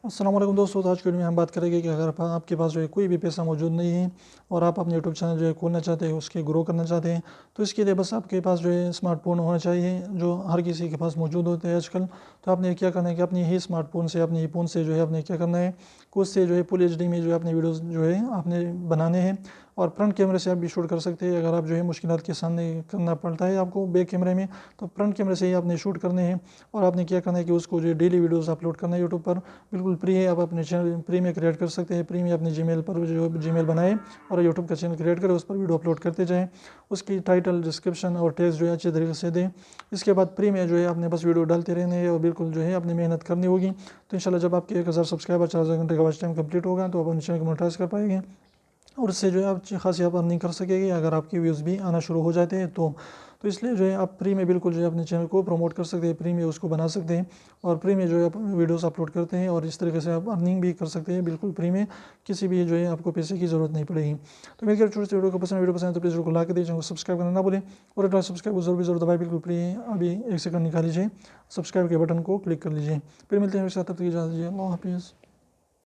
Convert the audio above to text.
السلام علیکم دوستو، آج کی ویڈیو میں ہم بات کریں گے کہ اگر آپ کے پاس جو ہے کوئی بھی پیسہ موجود نہیں ہے اور آپ اپنے یوٹیوب چینل جو ہے کھولنا چاہتے ہیں، اس کے گرو کرنا چاہتے ہیں، تو اس کے لیے بس آپ کے پاس جو ہے اسمارٹ فون ہونا چاہیے، جو ہر کسی کے پاس موجود ہوتے ہیں آج کل۔ تو آپ نے کیا کرنا ہے کہ اپنی ہی اسمارٹ فون سے، اپنے ہی فون سے جو ہے آپ نے کیا کرنا ہے کہ اس سے جو ہے فل ایچ ڈی میں جو ہے اپنے ویڈیوز جو ہے آپ نے بنانے ہیں، اور فرنٹ کیمرے سے آپ بھی شوٹ کر سکتے ہیں۔ اگر آپ جو ہے مشکلات کے سامنے کرنا پڑتا ہے آپ کو بیک کیمرے میں، تو فرنٹ کیمرے سے ہی آپ نے شوٹ کرنے ہیں، اور آپ نے کیا کرنا ہے کہ اس کو جو ہے ڈیلی ویڈیوز اپلوڈ کرنا ہے یوٹیوب پر۔ بالکل فری ہے، آپ اپنے چینل فری میں کریٹ کر سکتے ہیں، فری میں اپنے جی میل پر جو جی میل بنائیں اور یوٹیوب کا چینل کریٹ کریں، اس پر ویڈیو اپلوڈ کرتے جائیں، اس کی ٹائٹل، ڈسکرپشن اور ٹیکسٹ جو ہے اچھے طریقے سے دیں۔ اس کے بعد فری میں جو ہے آپ نے بس ویڈیو ڈالتے رہنے ہیں اور بالکل جو ہے اپنی محنت کرنی ہوگی۔ تو انشاءاللہ جب آپ کے 1000 سبسکرائبر 4000 گھنٹے کا واچ ٹائم کمپلیٹ ہوگا تو آپ اپنے چینل کو مونیٹائز کر پائیں گے، اور اس سے جو ہے آپ اچھی خاصی آپ ارننگ کر سکیں گے اگر آپ کی ویوز بھی آنا شروع ہو جاتے ہیں تو اس لیے جو ہے آپ فری میں بالکل جو ہے اپنے چینل کو پروموٹ کر سکتے ہیں، فری میں اس کو بنا سکتے ہیں، اور فری میں جو ہے آپ ویڈیوز اپلوڈ کرتے ہیں، اور اس طریقے سے آپ ارننگ بھی کر سکتے ہیں بالکل فری میں، کسی بھی جو ہے آپ کو پیسے کی ضرورت نہیں پڑے گی۔ تو میری چھوٹی سی ویڈیو پسند ہے تو پلیز ویڈیو کو لائک کر دیجیے، چینل کو سبسکرائب کرنا نہ بھولیں، اور اگر سبسکرائب کو ضرور دبائیں، بالکل فری ہے، ابھی 1 سیکنڈ نکال لیجیے، سبسکرائب کے بٹن کو کلک کر لیجیے۔ پھر ملتے ہیں ایک ساتھ، تب تک اجازت دیجیے، اللہ حافظ۔